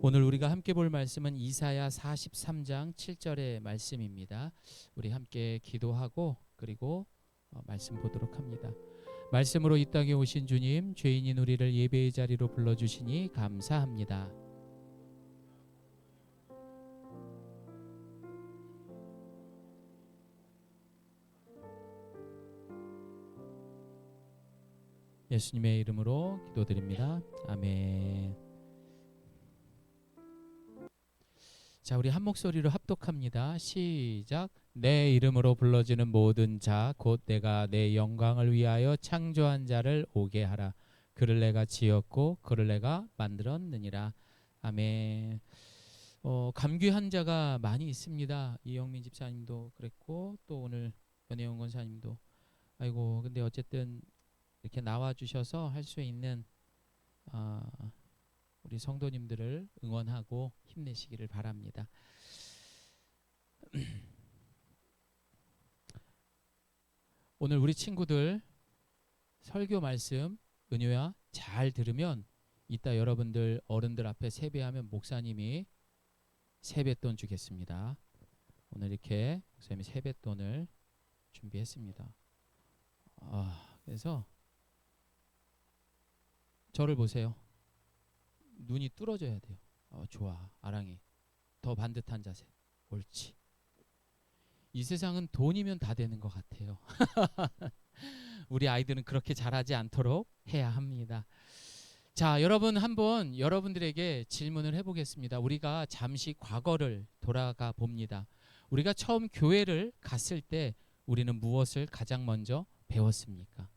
오늘 우리가 함께 볼 말씀은 이사야 43장 7절의 말씀입니다. 우리 함께 기도하고 그리고 말씀 보도록 합니다. 말씀으로 이 땅에 오신 주님, 죄인인 우리를 예배의 자리로 불러주시니 감사합니다. 예수님의 이름으로 기도드립니다. 아멘. 자, 우리 한 목소리로 합독합니다. 시작. 내 이름으로 불러지는 모든 자, 곧 내가 내 영광을 위하여 창조한 자를 오게 하라. 그를 내가 지었고 그를 내가 만들었느니라. 아멘. 감기 환자가 많이 있습니다. 이영민 집사님도 그랬고 또 오늘 연혜영 권사님도. 아이고, 근데 어쨌든 이렇게 나와주셔서 할 수 있는 우리 성도님들을 응원하고 힘내시기를 바랍니다. 오늘 우리 친구들 설교 말씀 은효야 잘 들으면 이따 여러분들 어른들 앞에 세배하면 목사님이 세뱃돈 주겠습니다. 오늘 이렇게 목사님이 세뱃돈을 준비했습니다. 그래서 저를 보세요. 눈이 뚫어져야 돼요. 좋아, 아랑이. 더 반듯한 자세. 옳지. 이 세상은 돈이면 다 되는 것 같아요. 우리 아이들은 그렇게 잘하지 않도록 해야 합니다. 자, 여러분 한번 여러분들에게 질문을 해보겠습니다. 우리가 잠시 과거를 돌아가 봅니다. 우리가 처음 교회를 갔을 때 우리는 무엇을 가장 먼저 배웠습니까?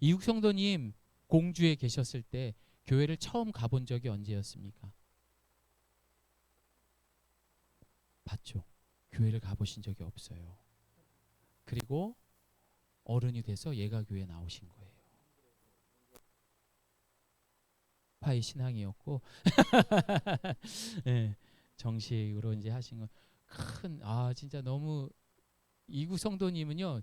이국 성도님 공주에 계셨을 때 교회를 처음 가본 적이 언제였습니까? 봤죠? 교회를 가보신 적이 없어요. 그리고 어른이 돼서 예가교회에 나오신 거예요. 파이 신앙이었고 네, 정식으로 이제 하신 건 큰 진짜 너무 이구 성도님은요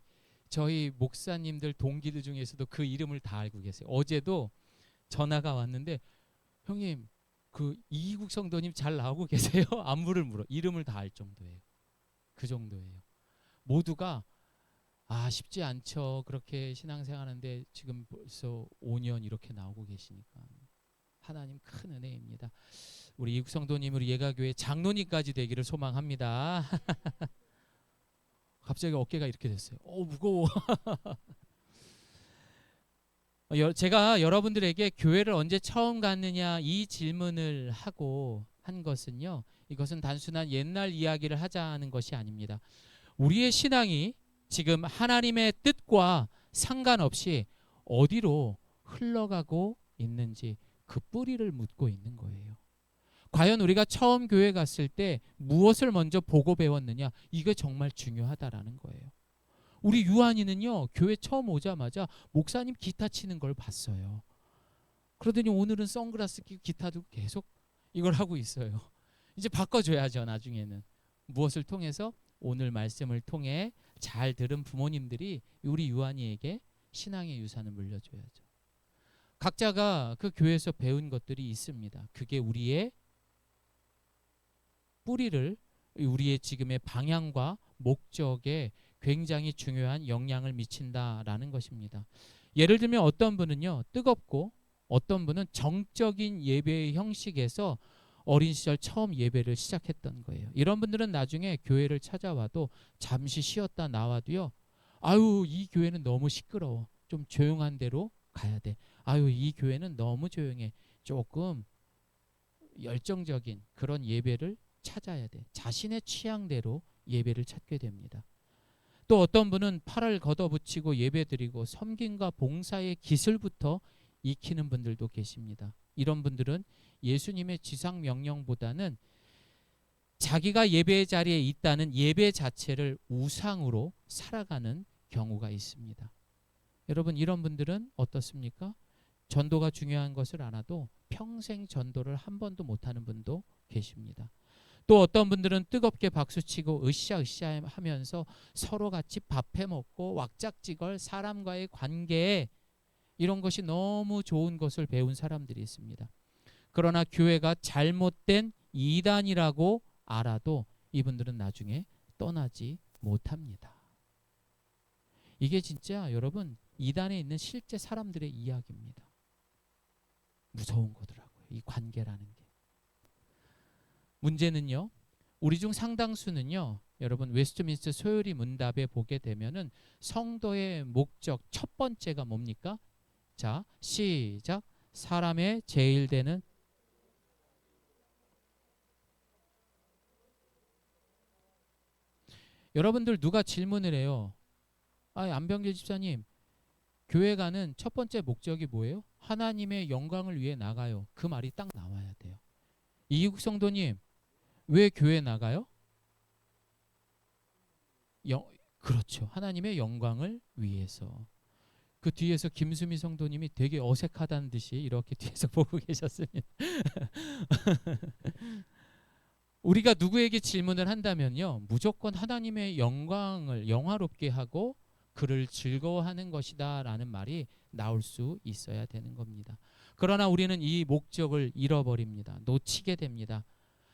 저희 목사님들 동기들 중에서도 그 이름을 다 알고 계세요. 어제도 전화가 왔는데 형님 그 이국 성도님 잘 나오고 계세요? 안부를 물어. 이름을 다 알 정도예요. 그 정도예요. 모두가 쉽지 않죠. 그렇게 신앙생활하는데 지금 벌써 5년 이렇게 나오고 계시니까 하나님 큰 은혜입니다. 우리 이국 성도님 우리 예가교회 장로님까지 되기를 소망합니다. 갑자기 어깨가 이렇게 됐어요. 무거워. 제가 여러분들에게 교회를 언제 처음 갔느냐 이 질문을 하고 한 것은요. 이것은 단순한 옛날 이야기를 하자는 것이 아닙니다. 우리의 신앙이 지금 하나님의 뜻과 상관없이 어디로 흘러가고 있는지 그 뿌리를 묻고 있는 거예요. 과연 우리가 처음 교회 갔을 때 무엇을 먼저 보고 배웠느냐 이게 정말 중요하다라는 거예요. 우리 유한이는요 교회 처음 오자마자 목사님 기타 치는 걸 봤어요. 그러더니 오늘은 선글라스 끼고 기타도 계속 이걸 하고 있어요. 이제 바꿔줘야죠. 나중에는 무엇을 통해서? 오늘 말씀을 통해 잘 들은 부모님들이 우리 유한이에게 신앙의 유산을 물려줘야죠. 각자가 그 교회에서 배운 것들이 있습니다. 그게 우리의 뿌리를 우리의 지금의 방향과 목적에 굉장히 중요한 영향을 미친다라는 것입니다. 예를 들면 어떤 분은요 뜨겁고 어떤 분은 정적인 예배의 형식에서 어린 시절 처음 예배를 시작했던 거예요. 이런 분들은 나중에 교회를 찾아와도 잠시 쉬었다 나와도요 이 교회는 너무 시끄러워. 좀 조용한 데로 가야 돼. 이 교회는 너무 조용해. 조금 열정적인 그런 예배를 찾아야 돼. 자신의 취향대로 예배를 찾게 됩니다. 또 어떤 분은 팔을 걷어붙이고 예배드리고 섬김과 봉사의 기술부터 익히는 분들도 계십니다. 이런 분들은 예수님의 지상 명령보다는 자기가 예배 자리에 있다는 예배 자체를 우상으로 살아가는 경우가 있습니다. 여러분 이런 분들은 어떻습니까? 전도가 중요한 것을 알아도 평생 전도를 한 번도 못하는 분도 계십니다. 또 어떤 분들은 뜨겁게 박수치고 으쌰으쌰 하면서 서로 같이 밥해 먹고 왁작지껄 사람과의 관계에 이런 것이 너무 좋은 것을 배운 사람들이 있습니다. 그러나 교회가 잘못된 이단이라고 알아도 이분들은 나중에 떠나지 못합니다. 이게 진짜 여러분 이단에 있는 실제 사람들의 이야기입니다. 무서운 거더라고요. 이 관계라는 게. 문제는요. 우리 중 상당수는요. 여러분 웨스트민스터 소요리 문답에 보게 되면은 성도의 목적 첫 번째가 뭡니까? 자, 시작. 사람의 제일 되는 여러분들 누가 질문을 해요. 안병길 집사님, 교회 가는 첫 번째 목적이 뭐예요? 하나님의 영광을 위해 나가요. 그 말이 딱 나와야 돼요. 이국 성도님, 왜 교회 나가요? 그렇죠. 하나님의 영광을 위해서. 그 뒤에서 김수미 성도님이 되게 어색하다는 듯이 이렇게 뒤에서 보고 계셨습니다. 우리가 누구에게 질문을 한다면요. 무조건 하나님의 영광을 영화롭게 하고 그를 즐거워하는 것이다 라는 말이 나올 수 있어야 되는 겁니다. 그러나 우리는 이 목적을 잃어버립니다. 놓치게 됩니다.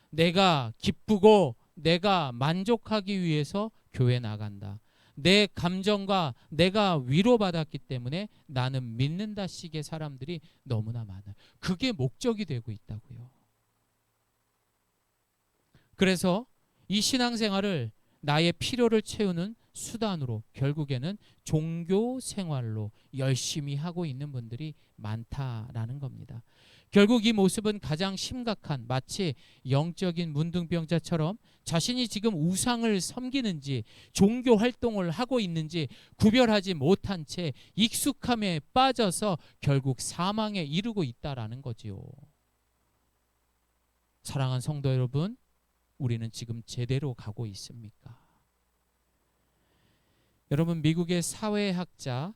내가 기쁘고 내가 만족하기 위해서 교회 나간다. 내 감정과 내가 위로받았기 때문에 나는 믿는다 식의 사람들이 너무나 많아요. 그게 목적이 되고 있다고요. 그래서 이 신앙생활을 나의 필요를 채우는 수단으로 결국에는 종교 생활로 열심히 하고 있는 분들이 많다라는 겁니다. 결국 이 모습은 가장 심각한 마치 영적인 문둥병자처럼 자신이 지금 우상을 섬기는지 종교 활동을 하고 있는지 구별하지 못한 채 익숙함에 빠져서 결국 사망에 이르고 있다라는 거지요. 사랑하는 성도 여러분, 우리는 지금 제대로 가고 있습니까? 여러분 미국의 사회학자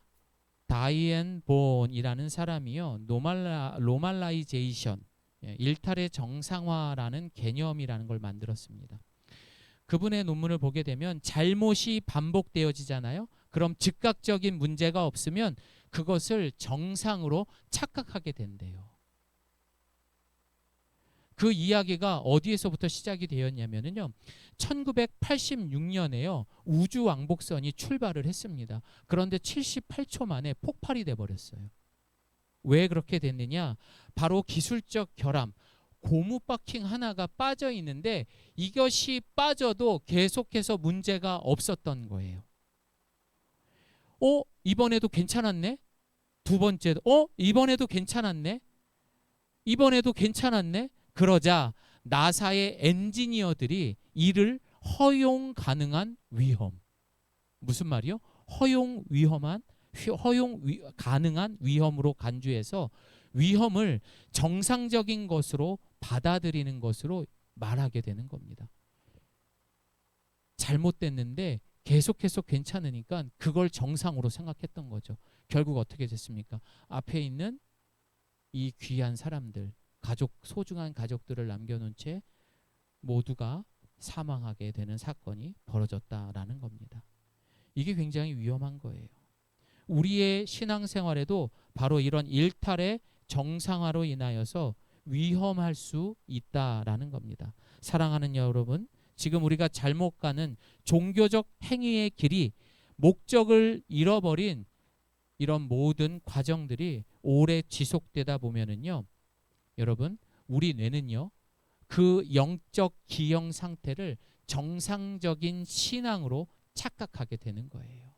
다이앤 본이라는 사람이요 로말라이제이션 일탈의 정상화라는 개념이라는 걸 만들었습니다. 그분의 논문을 보게 되면 잘못이 반복되어지잖아요. 그럼 즉각적인 문제가 없으면 그것을 정상으로 착각하게 된대요. 그 이야기가 어디에서부터 시작이 되었냐면요. 1986년에요. 우주왕복선이 출발을 했습니다. 그런데 78초 만에 폭발이 돼버렸어요. 왜 그렇게 됐느냐? 바로 기술적 결함, 고무 바킹 하나가 빠져 있는데 이것이 빠져도 계속해서 문제가 없었던 거예요. 이번에도 괜찮았네? 두 번째도 이번에도 괜찮았네? 이번에도 괜찮았네? 그러자 나사의 엔지니어들이 이를 허용 가능한 위험. 무슨 말이요? 허용 가능한 위험으로 간주해서 위험을 정상적인 것으로 받아들이는 것으로 말하게 되는 겁니다. 잘못됐는데 계속해서 괜찮으니까 그걸 정상으로 생각했던 거죠. 결국 어떻게 됐습니까? 앞에 있는 이 귀한 사람들, 소중한 가족들을 남겨놓은 채 모두가 사망하게 되는 사건이 벌어졌다라는 겁니다. 이게 굉장히 위험한 거예요. 우리의 신앙생활에도 바로 이런 일탈의 정상화로 인하여서 위험할 수 있다라는 겁니다. 사랑하는 여러분, 지금 우리가 잘못 가는 종교적 행위의 길이 목적을 잃어버린 이런 모든 과정들이 오래 지속되다 보면은요, 여러분, 우리 뇌는요, 그 영적 기형 상태를 정상적인 신앙으로 착각하게 되는 거예요.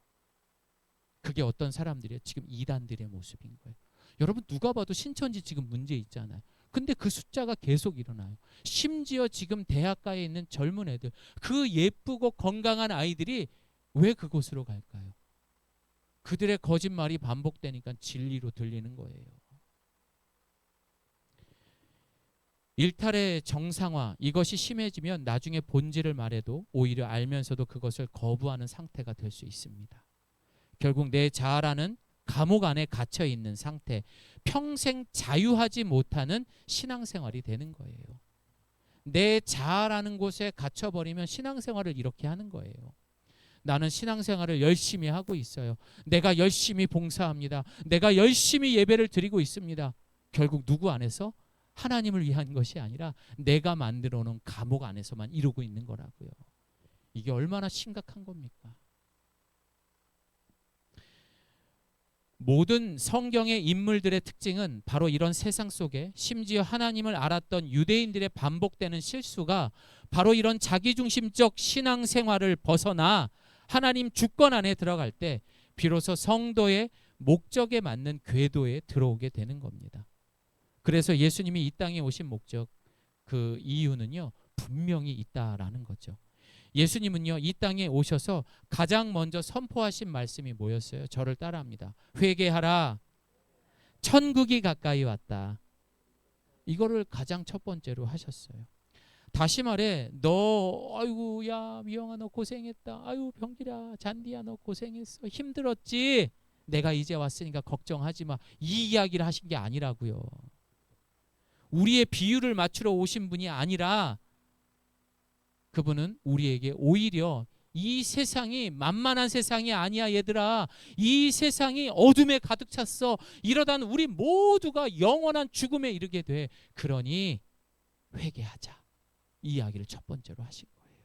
그게 어떤 사람들이에요? 지금 이단들의 모습인 거예요. 여러분 누가 봐도 신천지 지금 문제 있잖아요. 근데 그 숫자가 계속 일어나요. 심지어 지금 대학가에 있는 젊은 애들, 그 예쁘고 건강한 아이들이 왜 그곳으로 갈까요? 그들의 거짓말이 반복되니까 진리로 들리는 거예요. 일탈의 정상화, 이것이 심해지면 나중에 본질을 말해도 오히려 알면서도 그것을 거부하는 상태가 될 수 있습니다. 결국 내 자아라는 감옥 안에 갇혀 있는 상태, 평생 자유하지 못하는 신앙생활이 되는 거예요. 내 자아라는 곳에 갇혀버리면 신앙생활을 이렇게 하는 거예요. 나는 신앙생활을 열심히 하고 있어요. 내가 열심히 봉사합니다. 내가 열심히 예배를 드리고 있습니다. 결국 누구 안에서? 하나님을 위한 것이 아니라 내가 만들어 놓은 감옥 안에서만 이루고 있는 거라고요. 이게 얼마나 심각한 겁니까? 모든 성경의 인물들의 특징은 바로 이런 세상 속에 심지어 하나님을 알았던 유대인들의 반복되는 실수가 바로 이런 자기중심적 신앙생활을 벗어나 하나님 주권 안에 들어갈 때 비로소 성도의 목적에 맞는 궤도에 들어오게 되는 겁니다. 그래서 예수님이 이 땅에 오신 목적, 그 이유는요, 분명히 있다라는 거죠. 예수님은요, 이 땅에 오셔서 가장 먼저 선포하신 말씀이 뭐였어요? 저를 따라합니다. 회개하라. 천국이 가까이 왔다. 이거를 가장 첫 번째로 하셨어요. 다시 말해, 너 아이고 야 미영아 너 고생했다. 아유 병기라 잔디야 너 고생했어. 힘들었지? 내가 이제 왔으니까 걱정하지 마. 이 이야기를 하신 게 아니라고요. 우리의 비유를 맞추러 오신 분이 아니라 그분은 우리에게 오히려 이 세상이 만만한 세상이 아니야 얘들아. 이 세상이 어둠에 가득 찼어. 이러다는 우리 모두가 영원한 죽음에 이르게 돼. 그러니 회개하자. 이 이야기를 첫 번째로 하신 거예요.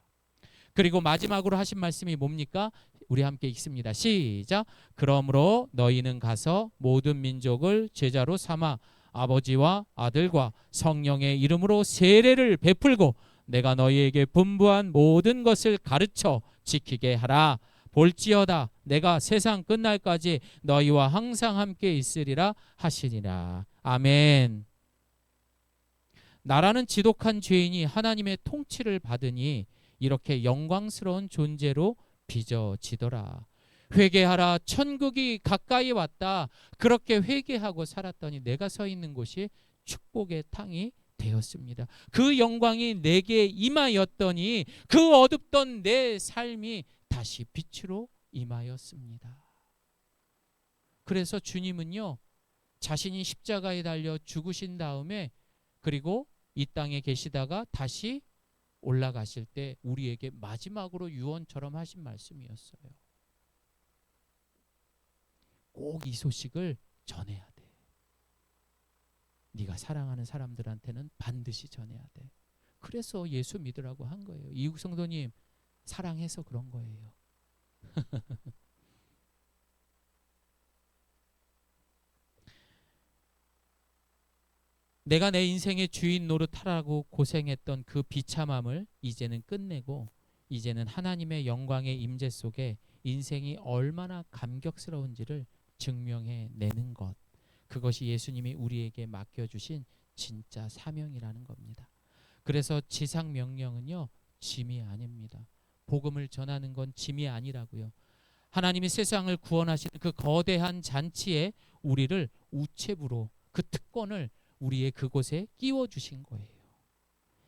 그리고 마지막으로 하신 말씀이 뭡니까? 우리 함께 읽습니다. 시작. 그러므로 너희는 가서 모든 민족을 제자로 삼아 아버지와 아들과 성령의 이름으로 세례를 베풀고 내가 너희에게 분부한 모든 것을 가르쳐 지키게 하라. 볼지어다 내가 세상 끝날까지 너희와 항상 함께 있으리라 하시니라. 아멘. 나라는 지독한 죄인이 하나님의 통치를 받으니 이렇게 영광스러운 존재로 빚어지더라. 회개하라. 천국이 가까이 왔다. 그렇게 회개하고 살았더니 내가 서 있는 곳이 축복의 땅이 되었습니다. 그 영광이 내게 임하였더니 그 어둡던 내 삶이 다시 빛으로 임하였습니다. 그래서 주님은요, 자신이 십자가에 달려 죽으신 다음에 그리고 이 땅에 계시다가 다시 올라가실 때 우리에게 마지막으로 유언처럼 하신 말씀이었어요. 꼭 이 소식을 전해야 돼. 네가 사랑하는 사람들한테는 반드시 전해야 돼. 그래서 예수 믿으라고 한 거예요. 이국 성도님, 사랑해서 그런 거예요. 내가 내 인생의 주인 노릇하라고 고생했던 그 비참함을 이제는 끝내고 이제는 하나님의 영광의 임재 속에 인생이 얼마나 감격스러운지를 증명해내는 것, 그것이 예수님이 우리에게 맡겨주신 진짜 사명이라는 겁니다. 그래서 지상 명령은요, 짐이 아닙니다. 복음을 전하는 건 짐이 아니라고요. 하나님이 세상을 구원하시는 그 거대한 잔치에 우리를 우체부로 그 특권을 우리의 그곳에 끼워주신 거예요.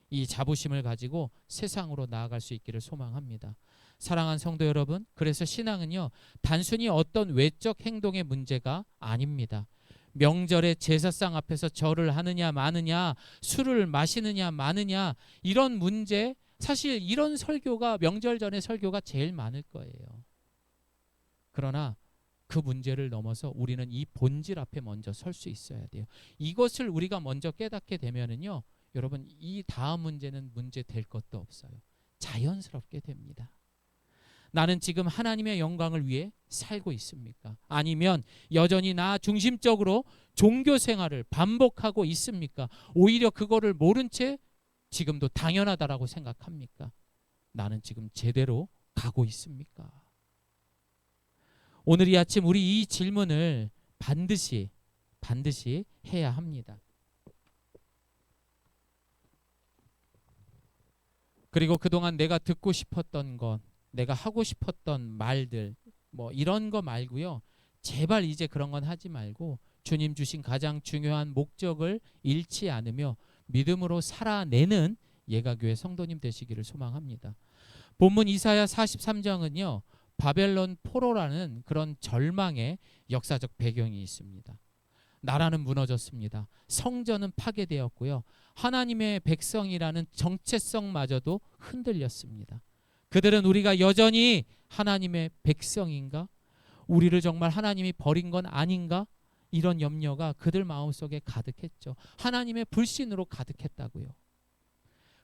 이 자부심을 가지고 세상으로 나아갈 수 있기를 소망합니다. 사랑하는 성도 여러분, 그래서 신앙은요, 단순히 어떤 외적 행동의 문제가 아닙니다. 명절에 제사상 앞에서 절을 하느냐 마느냐, 술을 마시느냐 마느냐, 이런 문제, 사실 이런 설교가 명절 전에 설교가 제일 많을 거예요. 그러나 그 문제를 넘어서 우리는 이 본질 앞에 먼저 설 수 있어야 돼요. 이것을 우리가 먼저 깨닫게 되면은요, 여러분 이 다음 문제는 문제 될 것도 없어요. 자연스럽게 됩니다. 나는 지금 하나님의 영광을 위해 살고 있습니까? 아니면 여전히 나 중심적으로 종교 생활을 반복하고 있습니까? 오히려 그거를 모른 채 지금도 당연하다라고 생각합니까? 나는 지금 제대로 가고 있습니까? 오늘 이 아침 우리 이 질문을 반드시 해야 합니다. 그리고 그동안 내가 듣고 싶었던 것, 내가 하고 싶었던 말들, 뭐 이런 거 말고요, 제발 이제 그런 건 하지 말고 주님 주신 가장 중요한 목적을 잃지 않으며 믿음으로 살아내는 예가교회 성도님 되시기를 소망합니다. 본문 이사야 43장은요, 바벨론 포로라는 그런 절망의 역사적 배경이 있습니다. 나라는 무너졌습니다. 성전은 파괴되었고요. 하나님의 백성이라는 정체성마저도 흔들렸습니다. 그들은 우리가 여전히 하나님의 백성인가? 우리를 정말 하나님이 버린 건 아닌가? 이런 염려가 그들 마음속에 가득했죠. 하나님의 불신으로 가득했다고요.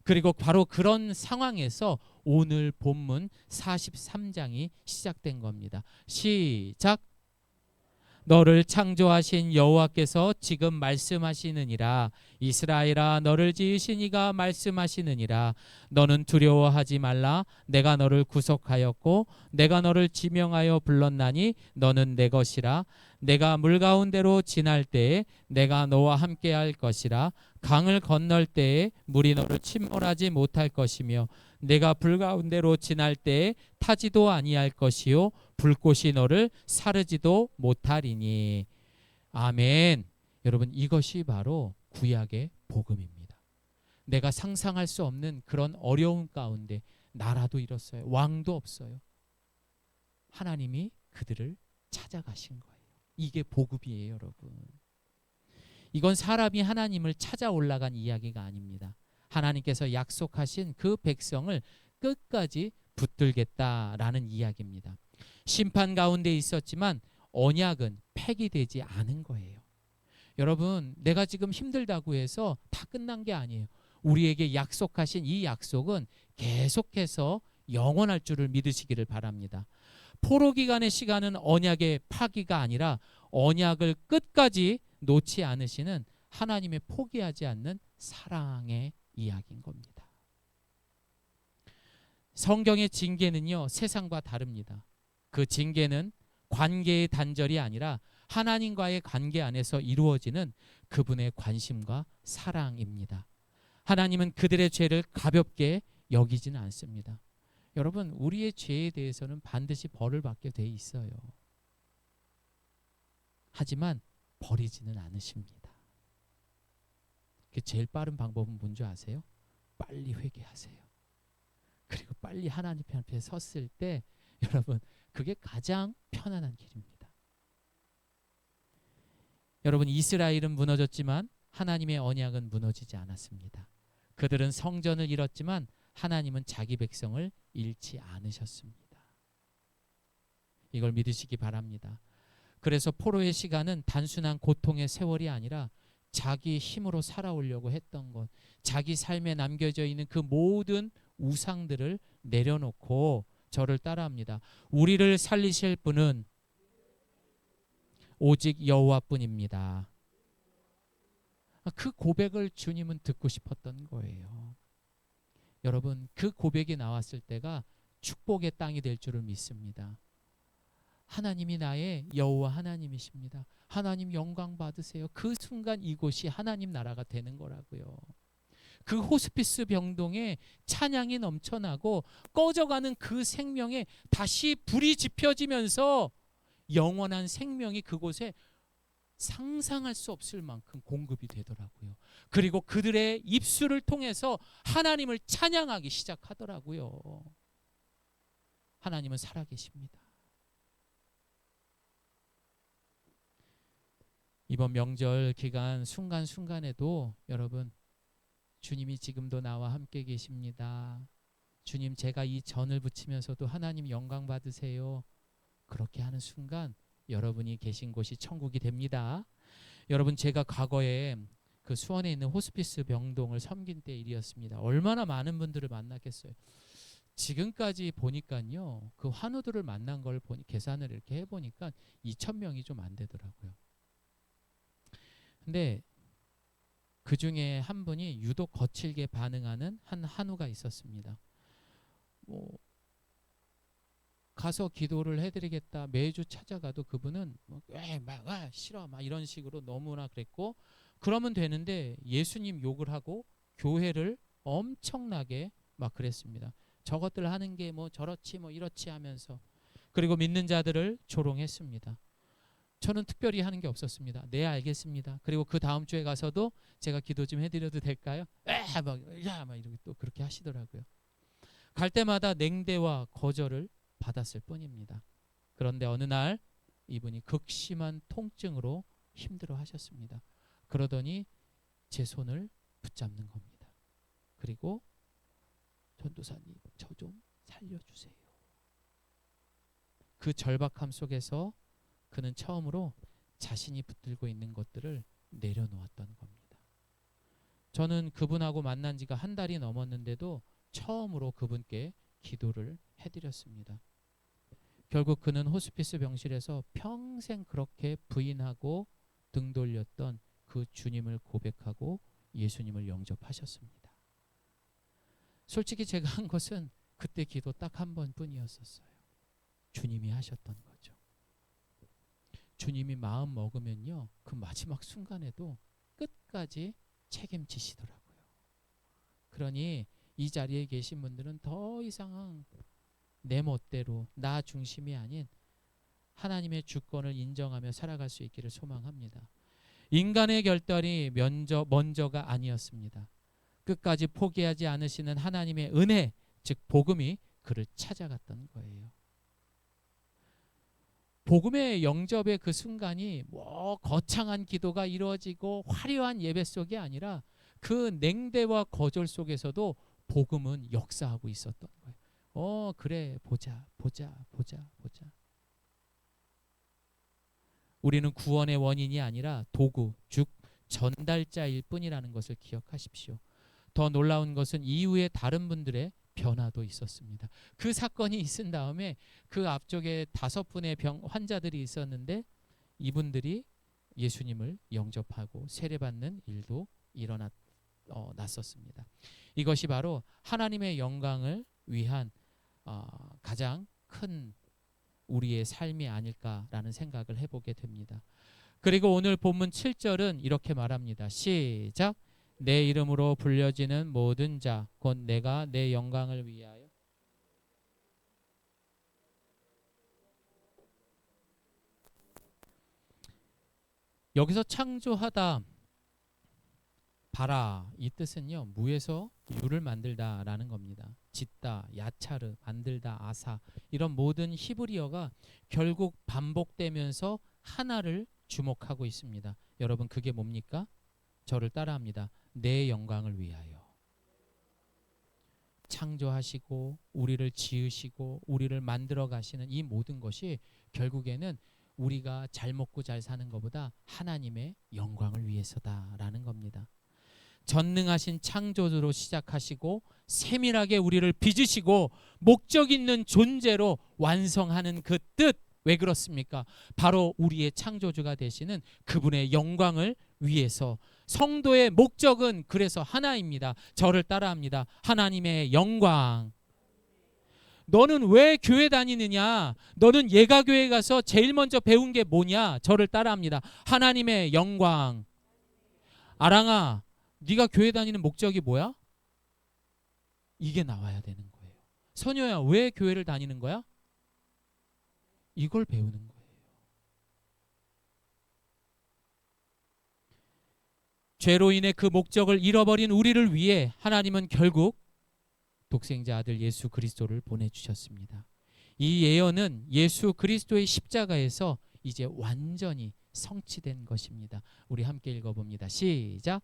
그리고 바로 그런 상황에서 오늘 본문 43장이 시작된 겁니다. 시작. 너를 창조하신 여호와께서 지금 말씀하시느니라. 이스라엘아, 너를 지으신 이가 말씀하시느니라. 너는 두려워하지 말라. 내가 너를 구속하였고 내가 너를 지명하여 불렀나니 너는 내 것이라. 내가 물 가운데로 지날 때에 내가 너와 함께할 것이라. 강을 건널 때에 물이 너를 침몰하지 못할 것이며 내가 불 가운데로 지날 때에 타지도 아니할 것이요 불꽃이 너를 사르지도 못하리니. 아멘. 여러분, 이것이 바로 구약의 복음입니다. 내가 상상할 수 없는 그런 어려움 가운데 나라도 잃었어요. 왕도 없어요. 하나님이 그들을 찾아가신 거예요. 이게 복음이에요, 여러분. 이건 사람이 하나님을 찾아 올라간 이야기가 아닙니다. 하나님께서 약속하신 그 백성을 끝까지 붙들겠다라는 이야기입니다. 심판 가운데 있었지만 언약은 폐기되지 않은 거예요. 여러분, 내가 지금 힘들다고 해서 다 끝난 게 아니에요. 우리에게 약속하신 이 약속은 계속해서 영원할 줄을 믿으시기를 바랍니다. 포로 기간의 시간은 언약의 파기가 아니라 언약을 끝까지 놓지 않으시는 하나님의 포기하지 않는 사랑의 이야기인 겁니다. 성경의 징계는요, 세상과 다릅니다. 그 징계는 관계의 단절이 아니라 하나님과의 관계 안에서 이루어지는 그분의 관심과 사랑입니다. 하나님은 그들의 죄를 가볍게 여기지는 않습니다. 여러분, 우리의 죄에 대해서는 반드시 벌을 받게 돼 있어요. 하지만 버리지는 않으십니다. 그 제일 빠른 방법은 뭔지 아세요? 빨리 회개하세요. 그리고 빨리 하나님 앞에 섰을 때 여러분, 그게 가장 편안한 길입니다. 여러분, 이스라엘은 무너졌지만 하나님의 언약은 무너지지 않았습니다. 그들은 성전을 잃었지만 하나님은 자기 백성을 잃지 않으셨습니다. 이걸 믿으시기 바랍니다. 그래서 포로의 시간은 단순한 고통의 세월이 아니라 자기 힘으로 살아오려고 했던 것, 자기 삶에 남겨져 있는 그 모든 우상들을 내려놓고 저를 따라합니다. 우리를 살리실 분은 오직 여호와뿐입니다. 그 고백을 주님은 듣고 싶었던 거예요. 여러분, 그 고백이 나왔을 때가 축복의 땅이 될 줄을 믿습니다. 하나님이 나의 여호와 하나님이십니다. 하나님 영광 받으세요. 그 순간 이곳이 하나님 나라가 되는 거라고요. 그 호스피스 병동에 찬양이 넘쳐나고 꺼져가는 그 생명에 다시 불이 지펴지면서 영원한 생명이 그곳에 상상할 수 없을 만큼 공급이 되더라고요. 그리고 그들의 입술을 통해서 하나님을 찬양하기 시작하더라고요. 하나님은 살아계십니다. 이번 명절 기간 순간순간에도 여러분, 주님이 지금도 나와 함께 계십니다. 주님, 제가 이 전을 붙이면서도 하나님 영광 받으세요. 그렇게 하는 순간 여러분이 계신 곳이 천국이 됩니다. 여러분, 제가 과거에 그 수원에 있는 호스피스 병동을 섬긴 때 일이었습니다. 얼마나 많은 분들을 만났겠어요. 지금까지 보니까요, 그 환우들을 만난 걸 보니 계산을 이렇게 해보니까 2,000명이 좀 안 되더라고요. 근데 그 중에 한 분이 유독 거칠게 반응하는 한 한우가 있었습니다. 뭐 가서 기도를 해드리겠다 매주 찾아가도 그분은 싫어 막 이런 식으로 너무나 그랬고, 그러면 되는데 예수님 욕을 하고 교회를 엄청나게 막 그랬습니다. 저것들 하는 게 뭐 저렇지 뭐 이렇지 하면서, 그리고 믿는 자들을 조롱했습니다. 저는 특별히 하는 게 없었습니다. 네, 알겠습니다. 그리고 그 다음 주에 가서도 제가 기도 좀 해드려도 될까요? 막 이렇게 또 그렇게 하시더라고요. 갈 때마다 냉대와 거절을 받았을 뿐입니다. 그런데 어느 날 이분이 극심한 통증으로 힘들어 하셨습니다. 그러더니 제 손을 붙잡는 겁니다. 그리고 전도사님, 저 좀 살려주세요. 그 절박함 속에서 그는 처음으로 자신이 붙들고 있는 것들을 내려놓았던 겁니다. 저는 그분하고 만난 지가 한 달이 넘었는데도 처음으로 그분께 기도를 해드렸습니다. 결국 그는 호스피스 병실에서 평생 그렇게 부인하고 등 돌렸던 그 주님을 고백하고 예수님을 영접하셨습니다. 솔직히 제가 한 것은 그때 기도 딱 한 번뿐이었었어요. 주님이 하셨던 거죠. 주님이 마음 먹으면요, 그 마지막 순간에도 끝까지 책임지시더라고요. 그러니 이 자리에 계신 분들은 더 이상 내 멋대로 나 중심이 아닌 하나님의 주권을 인정하며 살아갈 수 있기를 소망합니다. 인간의 결단이 먼저가 아니었습니다. 끝까지 포기하지 않으시는 하나님의 은혜, 즉 복음이 그를 찾아갔던 거예요. 복음의 영접의 그 순간이 뭐 거창한 기도가 이루어지고 화려한 예배 속이 아니라 그 냉대와 거절 속에서도 복음은 역사하고 있었던 거예요. 그래, 보자. 우리는 구원의 원인이 아니라 도구, 즉 전달자일 뿐이라는 것을 기억하십시오. 더 놀라운 것은 이후에 다른 분들의 변화도 있었습니다. 그 사건이 있은 다음에 그 앞쪽에 5분의 환자들이 있었는데 이분들이 예수님을 영접하고 세례받는 일도 났었습니다. 이것이 바로 하나님의 영광을 위한 가장 큰 우리의 삶이 아닐까라는 생각을 해보게 됩니다. 그리고 오늘 본문 7절은 이렇게 말합니다. 시작. 내 이름으로 불려지는 모든 자 곧 내가 내 영광을 위하여 여기서 창조하다 바라 이 뜻은요 무에서 유를 만들다라는 겁니다. 짓다, 야차르, 만들다, 아사 이런 모든 히브리어가 결국 반복되면서 하나를 주목하고 있습니다. 여러분 그게 뭡니까? 저를 따라합니다. 내 영광을 위하여 창조하시고 우리를 지으시고 우리를 만들어 가시는 이 모든 것이 결국에는 우리가 잘 먹고 잘 사는 것보다 하나님의 영광을 위해서다라는 겁니다. 전능하신 창조주로 시작하시고 세밀하게 우리를 빚으시고 목적 있는 존재로 완성하는 그 뜻, 왜 그렇습니까? 바로 우리의 창조주가 되시는 그분의 영광을 위해서. 성도의 목적은 그래서 하나입니다. 저를 따라합니다. 하나님의 영광. 너는 왜 교회 다니느냐? 너는 예가교회 가서 제일 먼저 배운 게 뭐냐? 저를 따라합니다. 하나님의 영광. 아랑아, 네가 교회 다니는 목적이 뭐야? 이게 나와야 되는 거예요. 선효야, 왜 교회를 다니는 거야? 이걸 배우는 거예요. 죄로 인해 그 목적을 잃어버린 우리를 위해 하나님은 결국 독생자 아들 예수 그리스도를 보내주셨습니다. 이 예언은 예수 그리스도의 십자가에서 이제 완전히 성취된 것입니다. 우리 함께 읽어봅니다. 시작.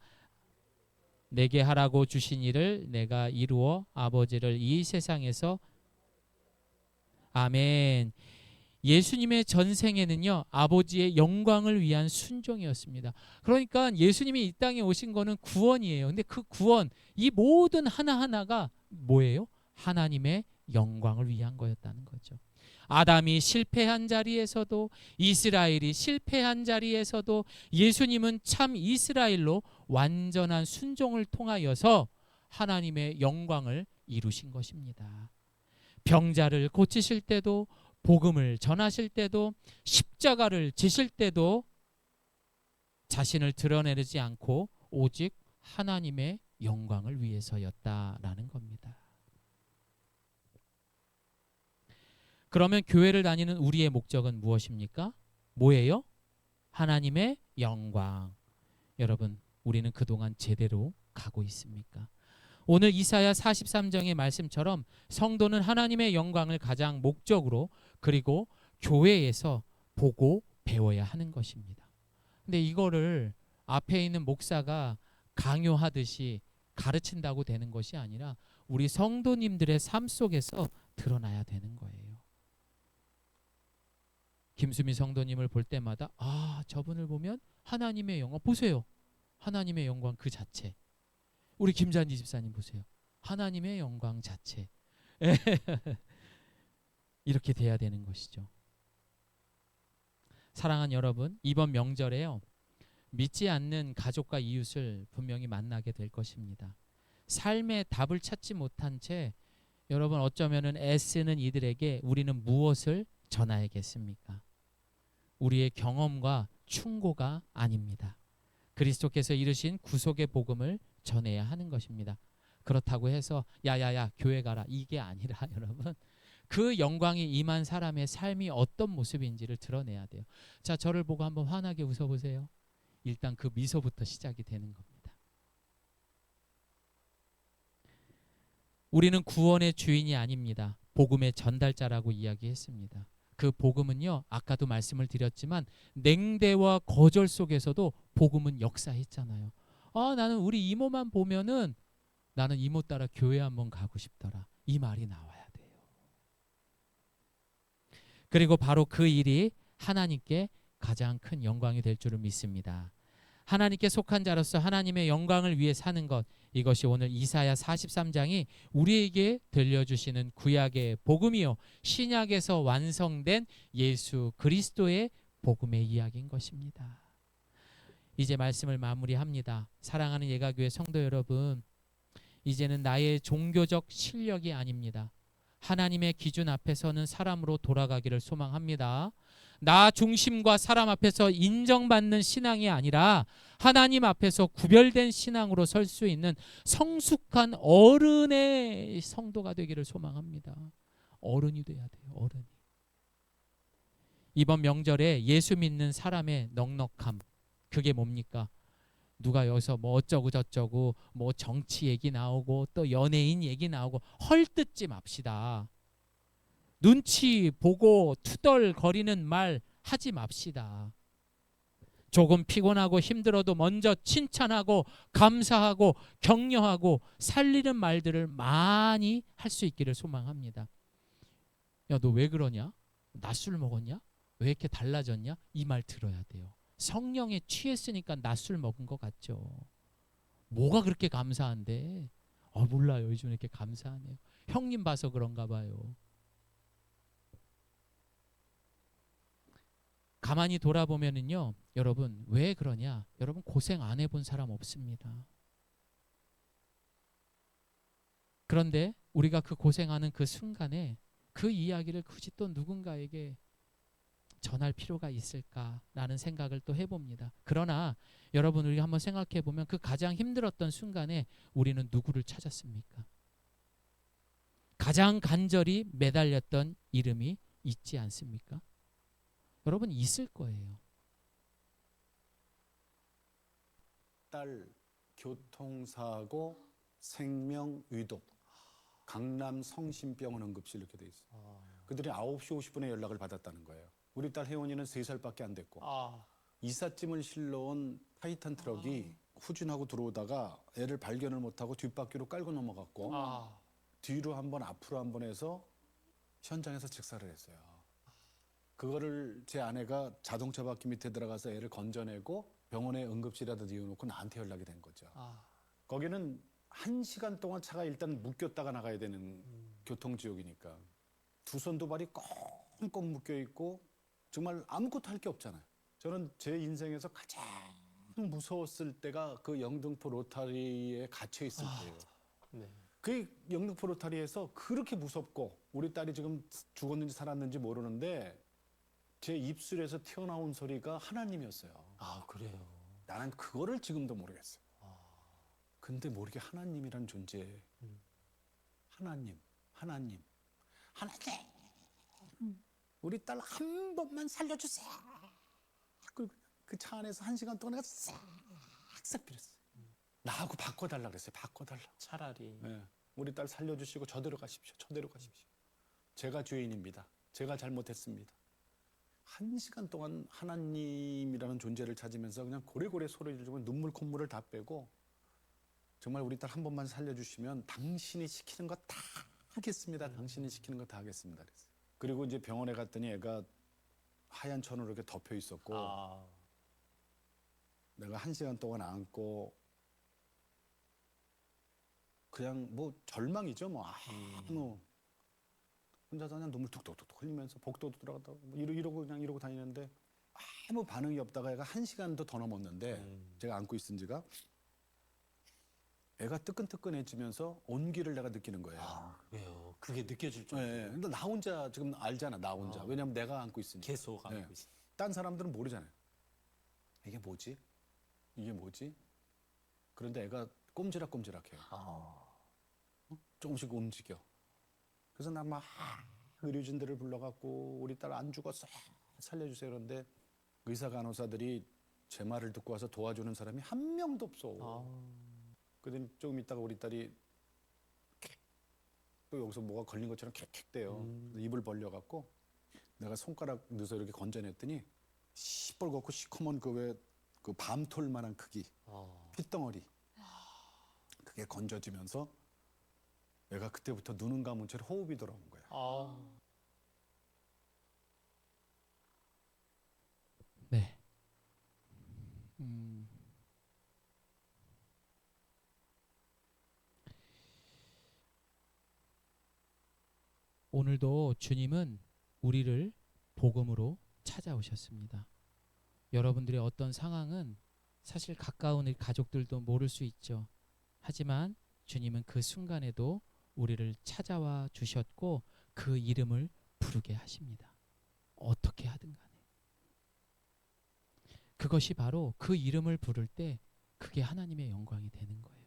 내게 하라고 주신 일을 내가 이루어 아버지를 이 세상에서 아멘. 예수님의 전생에는요 아버지의 영광을 위한 순종이었습니다. 그러니까 예수님이 이 땅에 오신 거는 구원이에요. 근데 그 구원, 이 모든 하나하나가 뭐예요? 하나님의 영광을 위한 거였다는 거죠. 아담이 실패한 자리에서도 이스라엘이 실패한 자리에서도 예수님은 참 이스라엘로 완전한 순종을 통하여서 하나님의 영광을 이루신 것입니다. 병자를 고치실 때도 복음을 전하실 때도 십자가를 지실 때도 자신을 드러내지 않고 오직 하나님의 영광을 위해서였다라는 겁니다. 그러면 교회를 다니는 우리의 목적은 무엇입니까? 뭐예요? 하나님의 영광. 여러분, 우리는 그동안 제대로 가고 있습니까? 오늘 이사야 43장의 말씀처럼 성도는 하나님의 영광을 가장 목적으로 그리고 교회에서 보고 배워야 하는 것입니다. 근데 이거를 앞에 있는 목사가 강요하듯이 가르친다고 되는 것이 아니라 우리 성도님들의 삶 속에서 드러나야 되는 거예요. 김수미 성도님을 볼 때마다 저분을 보면 하나님의 영광 보세요. 하나님의 영광 그 자체. 우리 김잔디 집사님 보세요. 하나님의 영광 자체. 이렇게 돼야 되는 것이죠. 사랑하는 여러분, 이번 명절에요. 믿지 않는 가족과 이웃을 분명히 만나게 될 것입니다. 삶의 답을 찾지 못한 채 여러분 어쩌면은 애쓰는 이들에게 우리는 무엇을 전하야겠습니까? 우리의 경험과 충고가 아닙니다. 그리스도께서 이루신 구속의 복음을 전해야 하는 것입니다. 그렇다고 해서 야야야 교회 가라 이게 아니라 여러분 그 영광이 임한 사람의 삶이 어떤 모습인지를 드러내야 돼요. 자, 저를 보고 한번 환하게 웃어보세요. 일단 그 미소부터 시작이 되는 겁니다. 우리는 구원의 주인이 아닙니다. 복음의 전달자라고 이야기했습니다. 그 복음은요, 아까도 말씀을 드렸지만 냉대와 거절 속에서도 복음은 역사했잖아요. 나는 우리 이모만 보면은 나는 이모 따라 교회 한번 가고 싶더라. 이 말이 나와야 돼요. 그리고 바로 그 일이 하나님께 가장 큰 영광이 될 줄을 믿습니다. 하나님께 속한 자로서 하나님의 영광을 위해 사는 것, 이것이 오늘 이사야 43장이 우리에게 들려주시는 구약의 복음이요 신약에서 완성된 예수 그리스도의 복음의 이야기인 것입니다. 이제 말씀을 마무리합니다. 사랑하는 예가교회 성도 여러분, 이제는 나의 종교적 실력이 아닙니다. 하나님의 기준 앞에서는 사람으로 돌아가기를 소망합니다. 나 중심과 사람 앞에서 인정받는 신앙이 아니라 하나님 앞에서 구별된 신앙으로 설 수 있는 성숙한 어른의 성도가 되기를 소망합니다. 어른이 돼야 돼요. 어른이. 이번 명절에 예수 믿는 사람의 넉넉함, 그게 뭡니까? 누가 여기서 뭐 어쩌고 저쩌고 뭐 정치 얘기 나오고 또 연예인 얘기 나오고 헐뜯지 맙시다. 눈치 보고 투덜거리는 말 하지 맙시다. 조금 피곤하고 힘들어도 먼저 칭찬하고 감사하고 격려하고 살리는 말들을 많이 할 수 있기를 소망합니다. 야, 너 왜 그러냐? 낮술 먹었냐? 왜 이렇게 달라졌냐? 이 말 들어야 돼요. 성령에 취했으니까 낮술 먹은 것 같죠. 뭐가 그렇게 감사한데? 몰라요. 요즘 이렇게 감사하네요. 형님 봐서 그런가 봐요. 가만히 돌아보면은요, 여러분 왜 그러냐? 여러분 고생 안 해본 사람 없습니다. 그런데 우리가 그 고생하는 그 순간에 그 이야기를 굳이 또 누군가에게 전할 필요가 있을까라는 생각을 또 해봅니다. 그러나 여러분 우리가 한번 생각해 보면 그 가장 힘들었던 순간에 우리는 누구를 찾았습니까? 가장 간절히 매달렸던 이름이 있지 않습니까? 여러분 있을 거예요. 딸 교통사고 생명의독 강남 성심병원 응급실 이렇게 돼 있어요. 그들이 9시 50분에 연락을 받았다는 거예요. 우리 딸 혜원이는 3살밖에 안 됐고 이삿짐을 실러온 타이탄 트럭이 후진하고 들어오다가 애를 발견을 못하고 뒷바퀴로 깔고 넘어갔고 뒤로 한 번 앞으로 한 번 해서 현장에서 직사를 했어요. 그거를 제 아내가 자동차 바퀴 밑에 들어가서 애를 건져내고 병원에 응급실에다 뉘어놓고 나한테 연락이 된 거죠. 거기는 1시간 동안 차가 일단 묶였다가 나가야 되는 교통지역이니까 두 손 두 발이 꽁꽁 묶여있고 정말 아무것도 할 게 없잖아요. 저는 제 인생에서 가장 무서웠을 때가 그 영등포 로타리에 갇혀있을 때예요. 네. 그 영등포 로타리에서 그렇게 무섭고 우리 딸이 지금 죽었는지 살았는지 모르는데 제 입술에서 튀어나온 소리가 하나님이었어요. 그래요. 나는 그거를 지금도 모르겠어요. 근데 모르게 하나님이란 존재, 하나님, 우리 딸 한 번만 살려주세요. 그 차 안에서 1시간 동안 내가 싹싹 빌었어요. 나하고 바꿔달라 그랬어요. 바꿔달라. 차라리. 네. 우리 딸 살려주시고 저대로 가십시오. 저대로 가십시오. 제가 죄인입니다. 제가 잘못했습니다. 1시간 동안 하나님이라는 존재를 찾으면서 그냥 고래고래 소리를 지르고 눈물 콧물을 다 빼고 정말 우리 딸 한 번만 살려주시면 당신이 시키는 거 다 하겠습니다. 당신이 시키는 거 다 하겠습니다. 그랬어요. 그리고 이제 병원에 갔더니 애가 하얀 천으로 이렇게 덮여 있었고 내가 1시간 동안 안고 그냥 뭐 절망이죠. 뭐 아무 혼자서 그냥 눈물 툭툭툭 흘리면서 복도도 들어갔다 뭐 이러고 그냥 이러고 다니는데 아무 반응이 없다가 애가 1시간도 더 넘었는데 제가 안고 있은 지가 애가 뜨끈뜨끈해지면서 온기를 내가 느끼는 거예요. 왜요? 그게 느껴질 줄. 네, 근데 나 혼자 지금 알잖아. 나 혼자. 왜냐면 내가 안고 있으니까. 계속 안고 네. 있어. 딴 사람들은 모르잖아요. 이게 뭐지? 이게 뭐지? 그런데 애가 꼼지락꼼지락해요. 조금씩 움직여. 그래서 나 막 의료진들을 불러갖고 우리 딸 안 죽었어. 살려주세요. 그런데 의사 간호사들이 제 말을 듣고 와서 도와주는 사람이 한 명도 없어. 그러더니 조금 있다가 우리 딸이 또 여기서 뭐가 걸린 것처럼 캑캑대요. 입을 벌려갖고 내가 손가락 넣어서 이렇게 건져냈더니 시뻘겋고 시커먼 그 왜 그 밤톨만한 크기 핏덩어리 그게 건져지면서 애가 그때부터 눈은 감은 채로 호흡이 돌아온 거야. 네. 오늘도 주님은 우리를 복음으로 찾아오셨습니다. 여러분들의 어떤 상황은 사실 가까운 가족들도 모를 수 있죠. 하지만 주님은 그 순간에도 우리를 찾아와 주셨고 그 이름을 부르게 하십니다. 어떻게 하든 간에. 그것이 바로 그 이름을 부를 때 그게 하나님의 영광이 되는 거예요.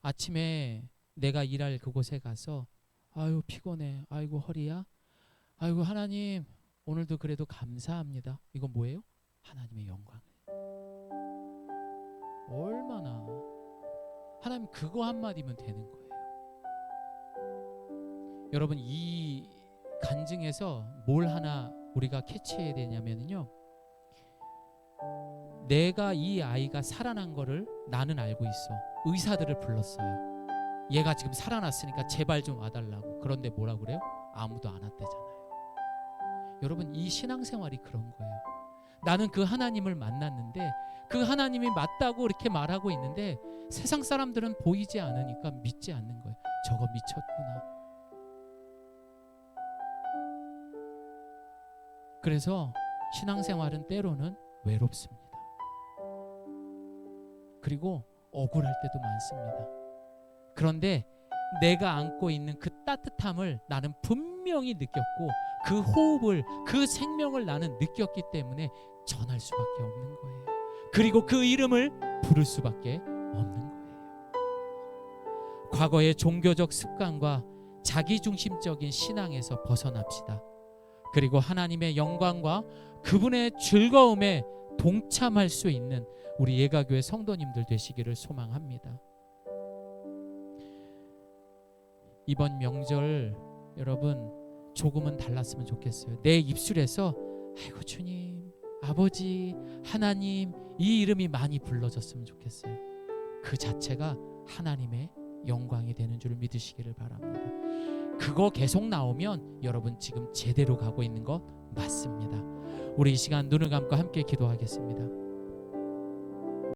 아침에 내가 일할 그곳에 가서 아유 피곤해. 아이고 허리야. 아이고 하나님 오늘도 그래도 감사합니다. 이건 뭐예요? 하나님의 영광. 얼마나 하나님 그거 한마디면 되는 거예요. 여러분 이 간증에서 뭘 하나 우리가 캐치해야 되냐면요. 내가 이 아이가 살아난 거를 나는 알고 있어. 의사들을 불렀어요. 얘가 지금 살아났으니까 제발 좀 와달라고. 그런데 뭐라고 그래요? 아무도 안 왔대잖아요. 여러분 이 신앙생활이 그런 거예요. 나는 그 하나님을 만났는데 그 하나님이 맞다고 이렇게 말하고 있는데 세상 사람들은 보이지 않으니까 믿지 않는 거예요. 저거 미쳤구나. 그래서 신앙생활은 때로는 외롭습니다. 그리고 억울할 때도 많습니다. 그런데 내가 안고 있는 그 따뜻함을 나는 분명히 느꼈고 그 호흡을, 그 생명을 나는 느꼈기 때문에 전할 수밖에 없는 거예요. 그리고 그 이름을 부를 수밖에 없는 거예요. 과거의 종교적 습관과 자기중심적인 신앙에서 벗어납시다. 그리고 하나님의 영광과 그분의 즐거움에 동참할 수 있는 우리 예가교회 성도님들 되시기를 소망합니다. 이번 명절 여러분 조금은 달랐으면 좋겠어요. 내 입술에서 아이고 주님, 아버지, 하나님 이 이름이 많이 불러졌으면 좋겠어요. 그 자체가 하나님의 영광이 되는 줄 믿으시기를 바랍니다. 그거 계속 나오면 여러분 지금 제대로 가고 있는 거 맞습니다. 우리 이 시간 눈을 감고 함께 기도하겠습니다.